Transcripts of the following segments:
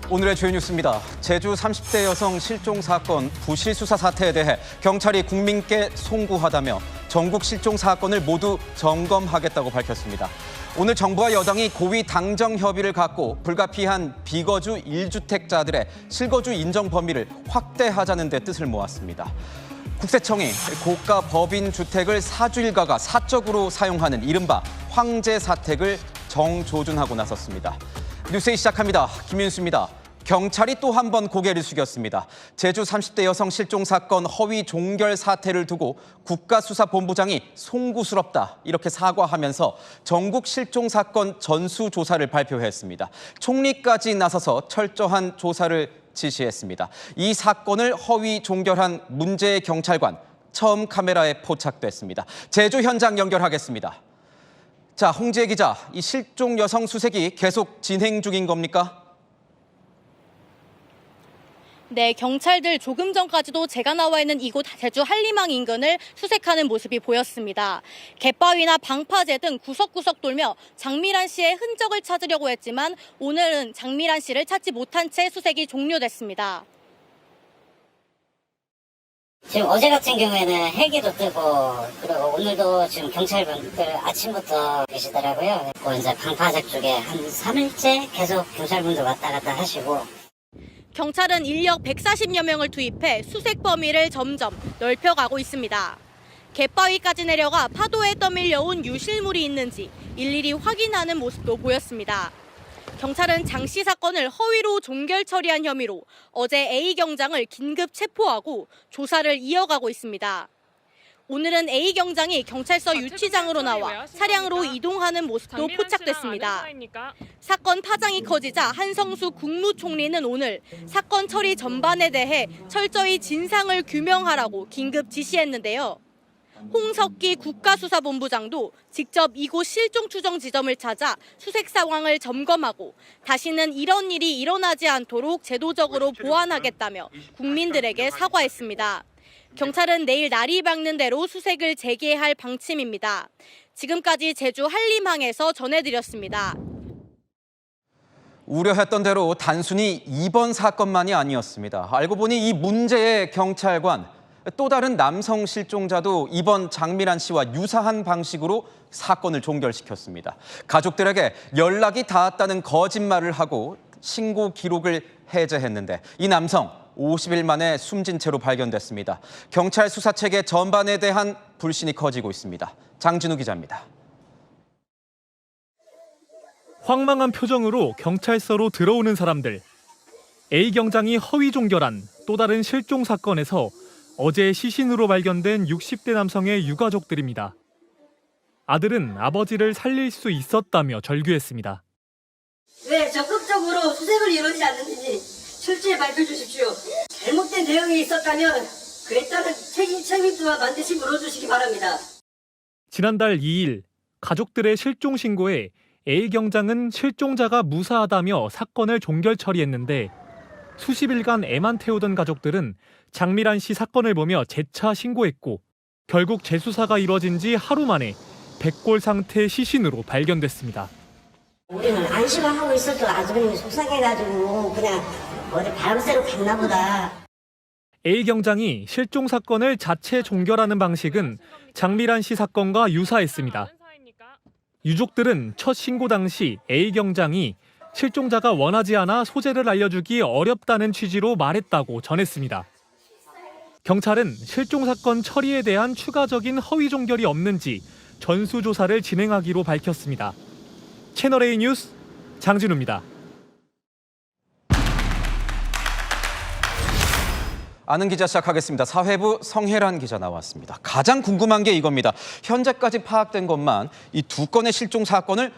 오늘의 주요 뉴스입니다. 제주 30대 여성 실종 사건 부실 수사 사태에 대해 경찰이 국민께 송구하다며 전국 실종 사건을 모두 점검하겠다고 밝혔습니다. 오늘 정부와 여당이 고위 당정 협의를 갖고 불가피한 비거주 1주택자들의 실거주 인정 범위를 확대하자는 데 뜻을 모았습니다. 국세청이 고가 법인 주택을 사주 일가가 사적으로 사용하는 이른바 황제 사택을 정조준하고 나섰습니다. 뉴스에 시작합니다. 김윤수입니다. 경찰이 또 한 번 고개를 숙였습니다. 제주 30대 여성 실종 사건 허위 종결 사태를 두고 국가수사본부장이 송구스럽다 이렇게 사과하면서 전국 실종 사건 전수조사를 발표했습니다. 총리까지 나서서 철저한 조사를 지시했습니다. 이 사건을 허위 종결한 문제의 경찰관 처음 카메라에 포착됐습니다. 제주 현장 연결하겠습니다. 자, 홍지혜 기자, 이 실종 여성 수색이 계속 진행 중인 겁니까? 네, 경찰들 조금 전까지도 제가 나와 있는 이곳 제주 한림항 인근을 수색하는 모습이 보였습니다. 갯바위나 방파제 등 구석구석 돌며 장미란 씨의 흔적을 찾으려고 했지만 오늘은 장미란 씨를 찾지 못한 채 수색이 종료됐습니다. 지금 어제 같은 경우에는 헬기도 뜨고 그리고 오늘도 지금 경찰분들 아침부터 계시더라고요. 그리고 이제 방파제 쪽에 한 3일째 계속 경찰분들 왔다 갔다 하시고. 경찰은 인력 140여 명을 투입해 수색 범위를 점점 넓혀가고 있습니다. 갯바위까지 내려가 파도에 떠밀려온 유실물이 있는지 일일이 확인하는 모습도 보였습니다. 경찰은 장 씨 사건을 허위로 종결 처리한 혐의로 어제 A 경장을 긴급 체포하고 조사를 이어가고 있습니다. 오늘은 A 경장이 경찰서 유치장으로 나와 차량으로 이동하는 모습도 포착됐습니다. 사건 파장이 커지자 한성수 국무총리는 오늘 사건 처리 전반에 대해 철저히 진상을 규명하라고 긴급 지시했는데요. 홍석기 국가수사본부장도 직접 이곳 실종 추정 지점을 찾아 수색 상황을 점검하고 다시는 이런 일이 일어나지 않도록 제도적으로 보완하겠다며 국민들에게 사과했습니다. 경찰은 내일 날이 밝는 대로 수색을 재개할 방침입니다. 지금까지 제주 한림항에서 전해드렸습니다. 우려했던 대로 단순히 이번 사건만이 아니었습니다. 알고 보니 이 문제의 경찰관, 또 다른 남성 실종자도 이번 장미란 씨와 유사한 방식으로 사건을 종결시켰습니다. 가족들에게 연락이 닿았다는 거짓말을 하고 신고 기록을 해제했는데 이 남성 50일 만에 숨진 채로 발견됐습니다. 경찰 수사체계 전반에 대한 불신이 커지고 있습니다. 장진우 기자입니다. 황망한 표정으로 경찰서로 들어오는 사람들. A 경장이 허위 종결한 또 다른 실종 사건에서 어제 시신으로 발견된 60대 남성의 유가족들입니다. 아들은 아버지를 살릴 수 있었다며 절규했습니다. 왜 적극적으로 수색을 이루지 않는지 철저히 밝혀 주십시오. 잘못된 내용이 있었다면 그에 따른 책임자와 반드시 물어주시기 바랍니다. 지난달 2일 가족들의 실종 신고에 A 경장은 실종자가 무사하다며 사건을 종결 처리했는데 수십일간 애만 태우던 가족들은 장미란 씨 사건을 보며 재차 신고했고 결국 재수사가 이뤄진 지 하루 만에 백골 상태 시신으로 발견됐습니다. 우리는 안심을 하고 있어도 아주 속상해가지고 그냥 어디 바람 쐬러 갔나 보다. A 경장이 실종 사건을 자체 종결하는 방식은 장미란 씨 사건과 유사했습니다. 유족들은 첫 신고 당시 A 경장이 실종자가 원하지 않아 소재를 알려주기 어렵다는 취지로 말했다고 전했습니다. 경찰은 실종 사건 처리에 대한 추가적인 허위 종결이 없는지 전수조사를 진행하기로 밝혔습니다. 채널A 뉴스 장진우입니다. 아는 기자 시작하겠습니다. 사회부 성혜란 기자 나왔습니다. 가장 궁금한 게 이겁니다. 현재까지 파악된 것만 이 두 건의 실종 사건을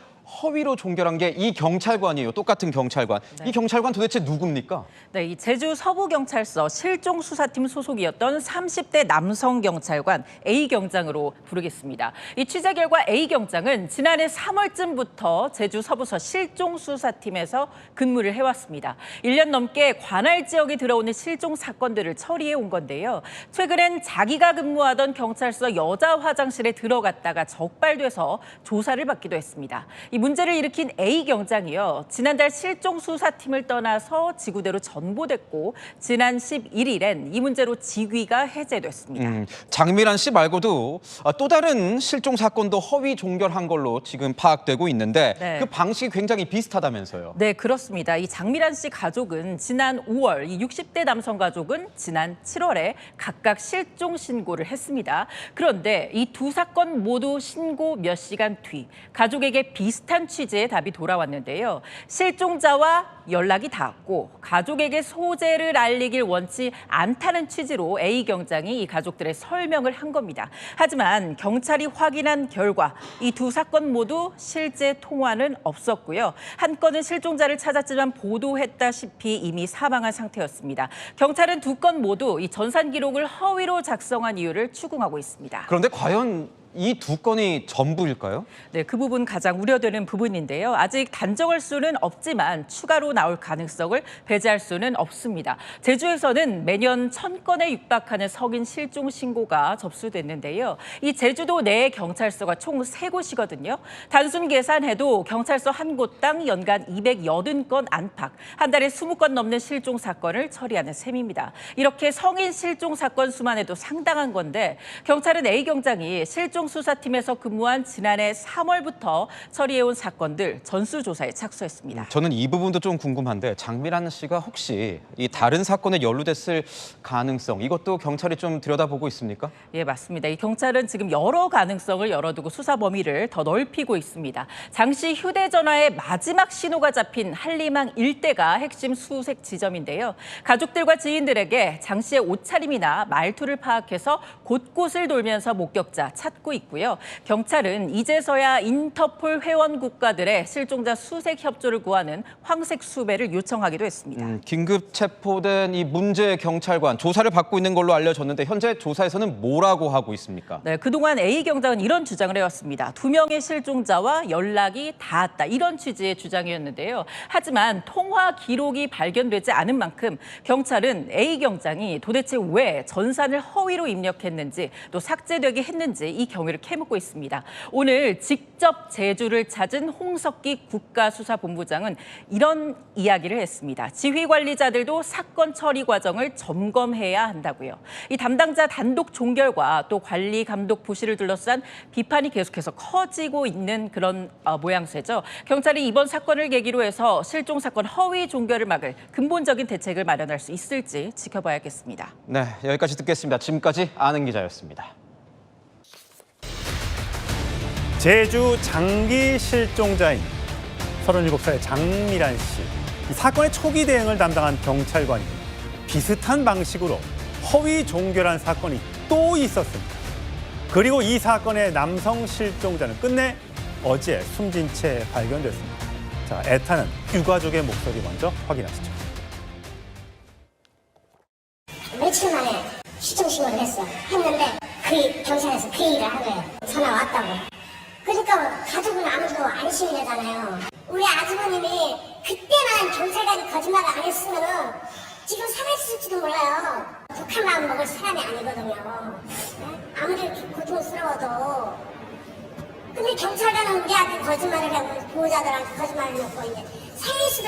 허위로 종결한 게 이 경찰관이에요. 똑같은 경찰관. 네. 이 경찰관 도대체 누굽니까? 네, 이 제주 서부경찰서 실종수사팀 소속이었던 30대 남성 경찰관 A 경장으로 부르겠습니다. 이 취재 결과 A 경장은 지난해 3월쯤부터 제주 서부서 실종수사팀에서 근무를 해왔습니다. 1년 넘게 관할 지역에 들어오는 실종 사건들을 처리해 온 건데요. 최근엔 자기가 근무하던 경찰서 여자 화장실에 들어갔다가 적발돼서 조사를 받기도 했습니다. 이 문제를 일으킨 A 경장이요. 지난달 실종 수사팀을 떠나서 지구대로 전보됐고 지난 11일엔 이 문제로 직위가 해제됐습니다. 장미란 씨 말고도 또 다른 실종 사건도 허위 종결한 걸로 지금 파악되고 있는데 네. 그 방식이 굉장히 비슷하다면서요. 네, 그렇습니다. 이 장미란 씨 가족은 지난 5월, 이 60대 남성 가족은 지난 7월에 각각 실종 신고를 했습니다. 그런데 이 두 사건 모두 신고 몇 시간 뒤 가족에게 비슷한 취지의 답이 돌아왔는데요. 실종자와 연락이 닿았고 가족에게 소재를 알리길 원치 않다는 취지로 A 경장이 이 가족들의 설명을 한 겁니다. 하지만 경찰이 확인한 결과 이 두 사건 모두 실제 통화는 없었고요. 한 건은 실종자를 찾았지만 보도했다시피 이미 사망한 상태였습니다. 경찰은 두 건 모두 이 전산 기록을 허위로 작성한 이유를 추궁하고 있습니다. 그런데 과연 이 두 건이 전부일까요? 네, 그 부분 가장 우려되는 부분인데요. 아직 단정할 수는 없지만 추가로 나올 가능성을 배제할 수는 없습니다. 제주에서는 매년 1000건에 육박하는 성인 실종 신고가 접수됐는데요. 이 제주도 내 경찰서가 총 3곳이거든요. 단순 계산해도 경찰서 한 곳당 연간 280건 안팎, 한 달에 20건 넘는 실종 사건을 처리하는 셈입니다. 이렇게 성인 실종 사건 수만 해도 상당한 건데 경찰은 A 경장이 실종 수사팀에서 근무한 지난해 3월부터 처리해온 사건들 전수조사에 착수했습니다. 저는 이 부분도 좀 궁금한데 장미란 씨가 혹시 이 다른 사건에 연루됐을 가능성 이것도 경찰이 좀 들여다보고 있습니까? 예, 맞습니다. 이 경찰은 지금 여러 가능성을 열어두고 수사 범위를 더 넓히고 있습니다. 장씨 휴대전화의 마지막 신호가 잡힌 한림항 일대가 핵심 수색 지점인데요. 가족들과 지인들에게 장씨의 옷차림이나 말투를 파악해서 곳곳을 돌면서 목격자 찾고 있고요. 경찰은 이제서야 인터폴 회원 국가들의 실종자 수색 협조를 구하는 황색 수배를 요청하기도 했습니다. 긴급 체포된 이 문제 경찰관 조사를 받고 있는 걸로 알려졌는데 현재 조사에서는 뭐라고 하고 있습니까? 네, 그동안 A 경장은 이런 주장을 해왔습니다. 2명의 실종자와 연락이 닿았다. 이런 취지의 주장이었는데요. 하지만 통화 기록이 발견되지 않은 만큼 경찰은 A 경장이 도대체 왜 전산을 허위로 입력했는지 또 삭제되게 했는지 이 경위를 캐묻고 있습니다. 오늘 직접 제주를 찾은 홍석기 국가수사본부장은 이런 이야기를 했습니다. 지휘 관리자들도 사건 처리 과정을 점검해야 한다고요. 이 담당자 단독 종결과 또 관리 감독 부실을 둘러싼 비판이 계속해서 커지고 있는 그런 모양새죠. 경찰이 이번 사건을 계기로 해서 실종 사건 허위 종결을 막을 근본적인 대책을 마련할 수 있을지 지켜봐야겠습니다. 네, 여기까지 듣겠습니다. 지금까지 아는 기자였습니다. 제주 장기 실종자인 37살 장미란 씨. 이 사건의 초기 대응을 담당한 경찰관이 비슷한 방식으로 허위 종결한 사건이 또 있었습니다. 그리고 이 사건의 남성 실종자는 끝내 어제 숨진 채 발견됐습니다. 자, 애타는 유가족의 목소리 먼저 확인하시죠. 며칠 만에 실종 신고를 했는데 그 경찰에서 그 얘기를 하고요. 전화 왔다고. 그러니까 가족은 아무도 안심이 되잖아요. 우리 아주버님이 그때만 경찰관이 거짓말을 안 했으면은 지금 살아있을지도 몰라요. 독한 마음 먹을 사람이 아니거든요. 아무리 이렇게 고통스러워도. 근데 경찰관은 우리한테 거짓말을 하고 보호자들한테 거짓말을 놓고 이제 살릴 수도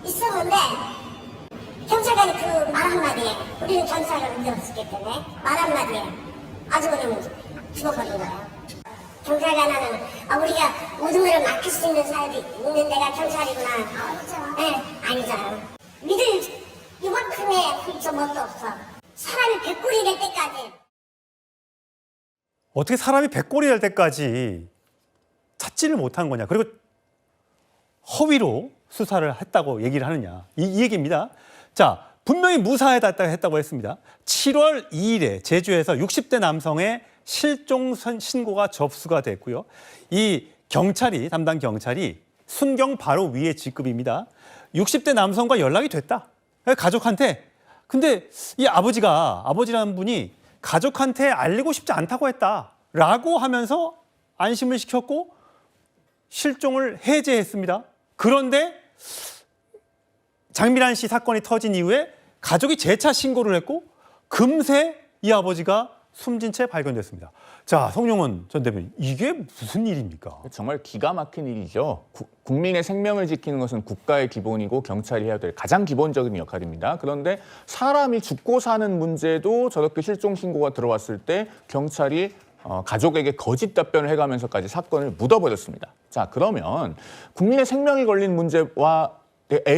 있었는데 경찰관이 그 말 한마디에 우리는 경찰관을 믿었기 때문에 말 한마디에 아주버님은 죽어버린 거예요. 경찰관은 우리가 모든 걸 맡길 수 있는 사람이 있는 데가 경찰이구나. 네, 아니잖아요. 믿을 이만큼의 것도 없어. 사람이 백골이 될 때까지. 어떻게 사람이 백골이 될 때까지 찾지를 못한 거냐. 그리고 허위로 수사를 했다고 얘기를 하느냐. 이 얘기입니다. 자, 분명히 무사했다고 했습니다. 7월 2일에 제주에서 60대 남성의 실종 신고가 접수가 됐고요. 이 담당 경찰이 순경 바로 위에 직급입니다. 60대 남성과 연락이 됐다. 가족한테. 근데 이 아버지라는 분이 가족한테 알리고 싶지 않다고 했다라고 하면서 안심을 시켰고 실종을 해제했습니다. 그런데 장미란 씨 사건이 터진 이후에 가족이 재차 신고를 했고 금세 이 아버지가 숨진 채 발견됐습니다. 자, 성룡원 전 대변인, 이게 무슨 일입니까? 정말 기가 막힌 일이죠. 국민의 생명을 지키는 것은 국가의 기본이고 경찰이 해야 될 가장 기본적인 역할입니다. 그런데 사람이 죽고 사는 문제도 저렇게 실종 신고가 들어왔을 때 경찰이 가족에게 거짓 답변을 해가면서까지 사건을 묻어버렸습니다. 자, 그러면 국민의 생명이 걸린 문제에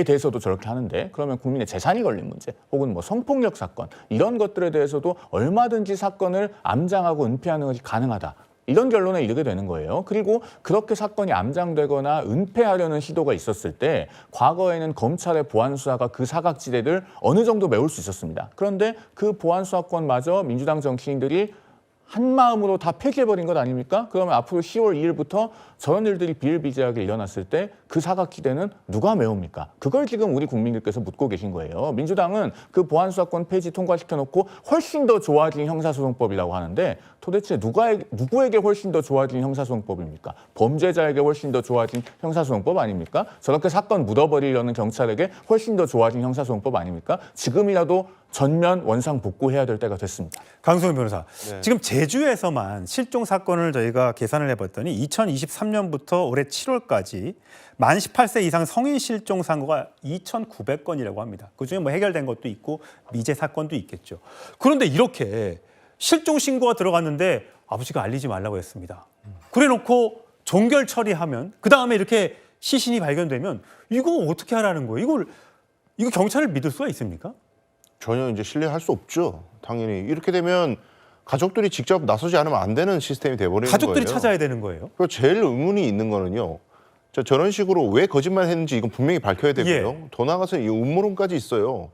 대해서도 저렇게 하는데 그러면 국민의 재산이 걸린 문제 혹은 뭐 성폭력 사건 이런 것들에 대해서도 얼마든지 사건을 암장하고 은폐하는 것이 가능하다. 이런 결론에 이르게 되는 거예요. 그리고 그렇게 사건이 암장되거나 은폐하려는 시도가 있었을 때 과거에는 검찰의 보안수사가 그 사각지대를 어느 정도 메울 수 있었습니다. 그런데 그 보안수사권마저 민주당 정치인들이 한 마음으로 다 폐기해버린 것 아닙니까? 그러면 앞으로 10월 2일부터 저런 일들이 비일비재하게 일어났을 때 그 사각지대는 누가 메웁니까? 그걸 지금 우리 국민들께서 묻고 계신 거예요. 민주당은 그 보안수사권 폐지 통과시켜놓고 훨씬 더 좋아진 형사소송법이라고 하는데 도대체 누구에게 훨씬 더 좋아진 형사소송법입니까? 범죄자에게 훨씬 더 좋아진 형사소송법 아닙니까? 저렇게 사건 묻어버리려는 경찰에게 훨씬 더 좋아진 형사소송법 아닙니까? 지금이라도 전면 원상복구해야 될 때가 됐습니다. 강수영 변호사, 지금 제주에서만 실종 사건을 저희가 계산을 해봤더니 2023년부터 올해 7월까지 만 18세 이상 성인 실종 사고가 2,900건이라고 합니다. 그중에 뭐 해결된 것도 있고 미제 사건도 있겠죠. 그런데 이렇게 실종 신고가 들어갔는데 아버지가 알리지 말라고 했습니다. 그래놓고 종결 처리하면 그 다음에 이렇게 시신이 발견되면 이거 어떻게 하라는 거예요? 이거 경찰을 믿을 수가 있습니까? 전혀 이제 신뢰할 수 없죠. 당연히 이렇게 되면 가족들이 직접 나서지 않으면 안 되는 시스템이 돼버리는 거예요. 가족들이 찾아야 되는 거예요. 그리고 제일 의문이 있는 거는요. 저런 식으로 왜 거짓말했는지 이건 분명히 밝혀야 되고요. 더 나아가서 이 음모론까지 있어요.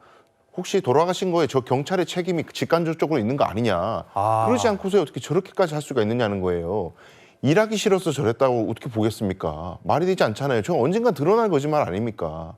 혹시 돌아가신 거에 저 경찰의 책임이 직간접적으로 있는 거 아니냐. 그러지 않고서 어떻게 저렇게까지 할 수가 있느냐는 거예요. 일하기 싫어서 저랬다고 어떻게 보겠습니까? 말이 되지 않잖아요. 저 언젠가 드러날 거짓말 아닙니까?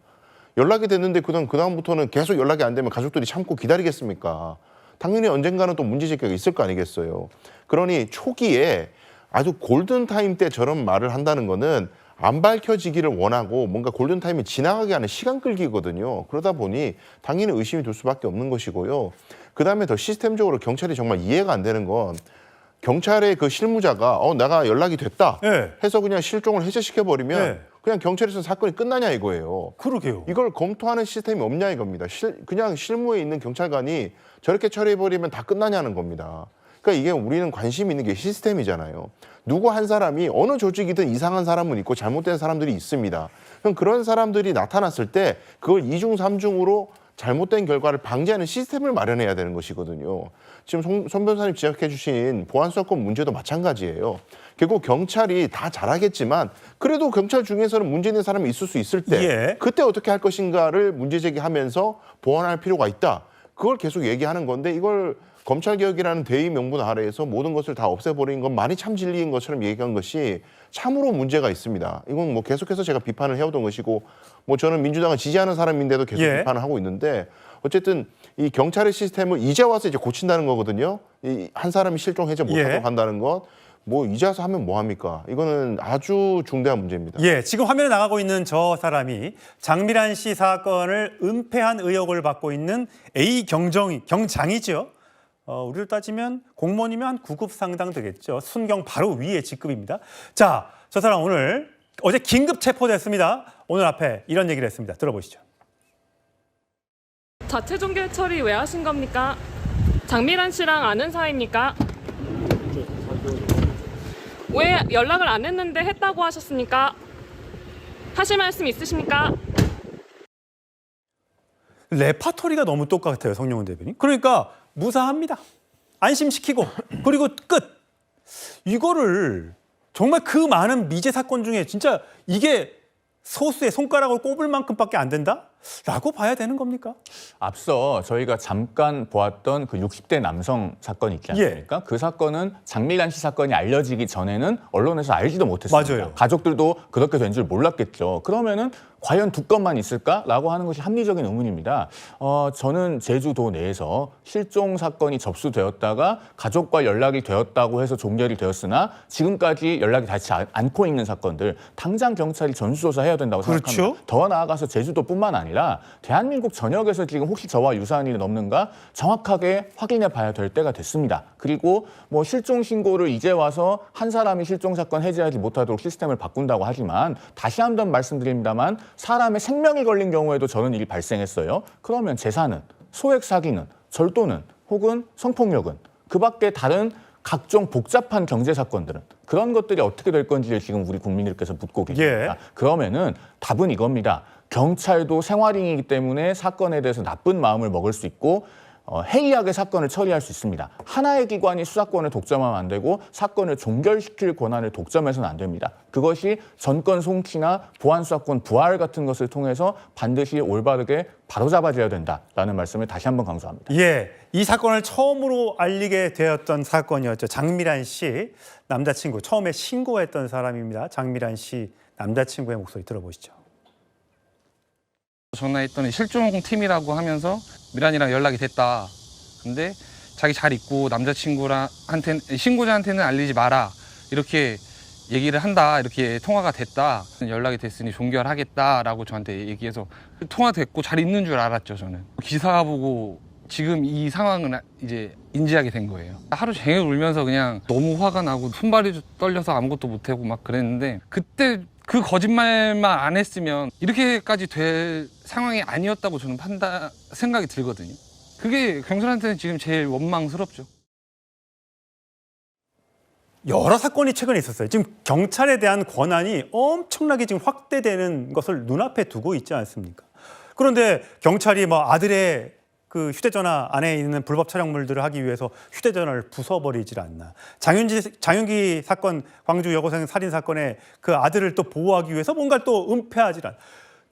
연락이 됐는데 그다음부터는 계속 연락이 안 되면 가족들이 참고 기다리겠습니까? 당연히 언젠가는 또 문제제기가 있을 거 아니겠어요. 그러니 초기에 아주 골든타임 때 저런 말을 한다는 거는 안 밝혀지기를 원하고 뭔가 골든타임이 지나가게 하는 시간 끌기거든요. 그러다 보니 당연히 의심이 들 수밖에 없는 것이고요. 그다음에 더 시스템적으로 경찰이 정말 이해가 안 되는 건 경찰의 그 실무자가 내가 연락이 됐다 해서 그냥 실종을 해제시켜버리면 그냥 경찰에서 사건이 끝나냐 이거예요. 그러게요. 이걸 검토하는 시스템이 없냐 이겁니다. 그냥 실무에 있는 경찰관이 저렇게 처리해버리면 다 끝나냐는 겁니다. 그러니까 이게 우리는 관심 있는 게 시스템이잖아요. 누구 한 사람이 어느 조직이든 이상한 사람은 있고 잘못된 사람들이 있습니다. 그럼 그런 사람들이 나타났을 때 그걸 2중, 3중으로 잘못된 결과를 방지하는 시스템을 마련해야 되는 것이거든요. 지금 손 변호사님 지적해 주신 보안수사권 문제도 마찬가지예요. 결국 경찰이 다 잘하겠지만 그래도 경찰 중에서는 문제 있는 사람이 있을 수 있을 때 그때 어떻게 할 것인가를 문제 제기하면서 보완할 필요가 있다. 그걸 계속 얘기하는 건데 이걸 검찰개혁이라는 대의 명분 아래에서 모든 것을 다 없애버린 건 많이 참 진리인 것처럼 얘기한 것이 참으로 문제가 있습니다. 이건 뭐 계속해서 제가 비판을 해오던 것이고 뭐 저는 민주당을 지지하는 사람인데도 계속 비판을 하고 있는데 어쨌든 이 경찰의 시스템을 이제 와서 이제 고친다는 거거든요. 이 한 사람이 실종 해제 못하도록 한다는 것. 뭐 이제 와서 하면 뭐합니까? 이거는 아주 중대한 문제입니다. 지금 화면에 나가고 있는 저 사람이 장미란 씨 사건을 은폐한 의혹을 받고 있는 A 경장이죠. 우리를 따지면 공무원이면 한 9급 상당 되겠죠. 순경 바로 위에 직급입니다. 자, 저 사람 어제 긴급 체포됐습니다. 오늘 앞에 이런 얘기를 했습니다. 들어보시죠. 자체 종결 처리 왜 하신 겁니까? 장미란 씨랑 아는 사이입니까? 왜 연락을 안 했는데 했다고 하셨습니까? 하실 말씀 있으십니까? 레파토리가 너무 똑같아요, 성룡원 대변인. 그러니까 무사합니다. 안심시키고 그리고 끝. 이거를 정말 그 많은 미제 사건 중에 진짜 이게 소수의 손가락으로 꼽을 만큼밖에 안 된다? 라고 봐야 되는 겁니까? 앞서 저희가 잠깐 보았던 그 60대 남성 사건이 있지 않습니까? 그 사건은 장미란 씨 사건이 알려지기 전에는 언론에서 알지도 못했습니다. 맞아요. 가족들도 그렇게 된 줄 몰랐겠죠. 그러면은 과연 두 건만 있을까라고 하는 것이 합리적인 의문입니다. 저는 제주도 내에서 실종 사건이 접수되었다가 가족과 연락이 되었다고 해서 종결이 되었으나 지금까지 연락이 닿지 않고 있는 사건들 당장 경찰이 전수조사해야 된다고 생각합니다. 더 나아가서 제주도뿐만 아니라 아니라 대한민국 전역에서 지금 혹시 저와 유사한 일은 없는가 정확하게 확인해 봐야 될 때가 됐습니다. 그리고 뭐 실종 신고를 이제 와서 한 사람이 실종 사건 해제하지 못하도록 시스템을 바꾼다고 하지만 다시 한번 말씀드립니다만 사람의 생명이 걸린 경우에도 저런 일이 발생했어요. 그러면 재산은, 소액 사기는, 절도는 혹은 성폭력은 그 밖에 다른 각종 복잡한 경제 사건들은 그런 것들이 어떻게 될 건지를 지금 우리 국민들께서 묻고 계십니다. 그러면은 답은 이겁니다. 경찰도 생활인이기 때문에 사건에 대해서 나쁜 마음을 먹을 수 있고 해이하게 사건을 처리할 수 있습니다. 하나의 기관이 수사권을 독점하면 안 되고 사건을 종결시킬 권한을 독점해서는 안 됩니다. 그것이 전권 송치나 보안수사권 부활 같은 것을 통해서 반드시 올바르게 바로잡아줘야 된다라는 말씀을 다시 한번 강조합니다. 예, 이 사건을 처음으로 알리게 되었던 사건이었죠. 장미란 씨 남자친구, 처음에 신고했던 사람입니다. 장미란 씨 남자친구의 목소리 들어보시죠. 전화했더니 실종팀이라고 하면서 미란이랑 연락이 됐다. 근데 자기 잘 있고 남자친구한테는 신고자한테는 알리지 마라. 이렇게 얘기를 한다. 이렇게 통화가 됐다. 연락이 됐으니 종결하겠다라고 저한테 얘기해서 통화됐고 잘 있는 줄 알았죠, 저는. 기사 보고 지금 이 상황을 이제 인지하게 된 거예요. 하루 종일 울면서 그냥 너무 화가 나고 손발이 떨려서 아무것도 못하고 막 그랬는데 그때 그 거짓말만 안 했으면 이렇게까지 될 상황이 아니었다고 저는 생각이 들거든요. 그게 경찰한테는 지금 제일 원망스럽죠. 여러 사건이 최근에 있었어요. 지금 경찰에 대한 권한이 엄청나게 지금 확대되는 것을 눈앞에 두고 있지 않습니까? 그런데 경찰이 뭐 아들의 그 휴대전화 안에 있는 불법 촬영물들을 하기 위해서 휴대전화를 부숴버리질 않나. 장윤기 사건, 광주 여고생 살인 사건의 그 아들을 또 보호하기 위해서 뭔가 또 은폐하질 않나.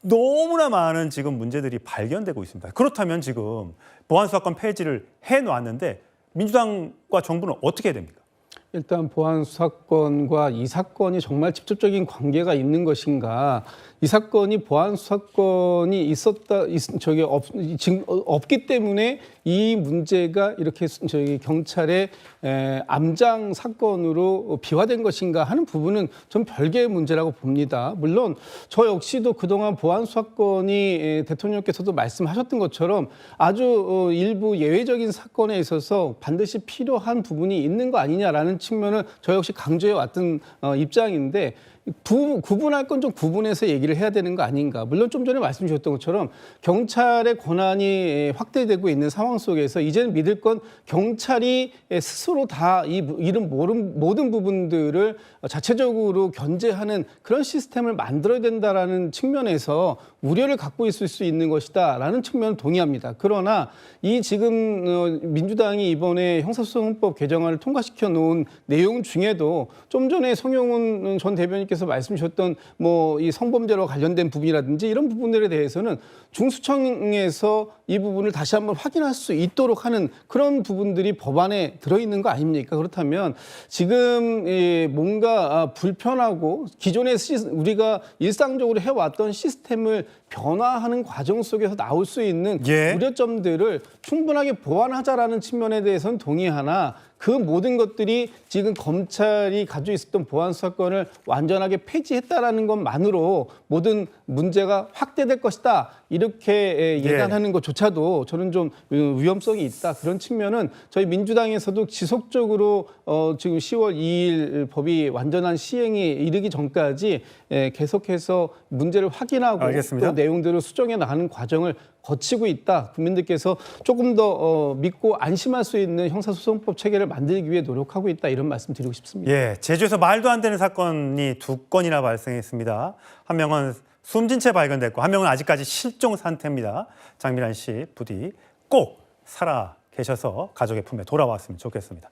너무나 많은 지금 문제들이 발견되고 있습니다. 그렇다면 지금 보안수사권 폐지를 해놓았는데 민주당과 정부는 어떻게 해야 됩니까? 일단 보안수사권과 이 사건이 정말 직접적인 관계가 있는 것인가? 이 사건이 보안수사권이 지금 없기 때문에 이 문제가 이렇게 경찰의 암장 사건으로 비화된 것인가 하는 부분은 좀 별개의 문제라고 봅니다. 물론 저 역시도 그동안 보안수사권이 대통령께서도 말씀하셨던 것처럼 아주 일부 예외적인 사건에 있어서 반드시 필요한 부분이 있는 거 아니냐라는 측면을 저 역시 강조해 왔던 입장인데 구분할 건 좀 구분해서 얘기를 해야 되는 거 아닌가. 물론 좀 전에 말씀 주셨던 것처럼 경찰의 권한이 확대되고 있는 상황 속에서 이제는 믿을 건 경찰이 스스로 다 이런 모든 부분들을 자체적으로 견제하는 그런 시스템을 만들어야 된다라는 측면에서 우려를 갖고 있을 수 있는 것이다라는 측면을 동의합니다. 그러나 이 지금 민주당이 이번에 형사소송법 개정안을 통과시켜 놓은 내용 중에도 좀 전에 성용훈 전 대변인께서 말씀 주셨던 뭐 이 성범죄로 관련된 부분이라든지 이런 부분들에 대해서는 중수청에서 이 부분을 다시 한번 확인할 수 있도록 하는 그런 부분들이 법안에 들어있는 거 아닙니까? 그렇다면 지금 뭔가 불편하고 기존에 우리가 일상적으로 해왔던 시스템을 변화하는 과정 속에서 나올 수 있는 우려점들을 충분하게 보완하자라는 측면에 대해서는 동의하나 그 모든 것들이 지금 검찰이 가지고 있었던 보안수사권을 완전하게 폐지했다라는 것만으로 모든 문제가 확대될 것이다. 이렇게 예단하는 것조차도 저는 좀 위험성이 있다. 그런 측면은 저희 민주당에서도 지속적으로 지금 10월 2일 법이 완전한 시행에 이르기 전까지 계속해서 문제를 확인하고 알겠습니다. 또 내용들을 수정해 나가는 과정을 거치고 있다. 국민들께서 조금 더 믿고 안심할 수 있는 형사소송법 체계를 만들기 위해 노력하고 있다. 이런 말씀 드리고 싶습니다. 예, 제주에서 말도 안 되는 사건이 2건이나 발생했습니다. 한 명은 숨진 채 발견됐고 한 명은 아직까지 실종 상태입니다. 장미란 씨 부디 꼭 살아 계셔서 가족의 품에 돌아왔으면 좋겠습니다.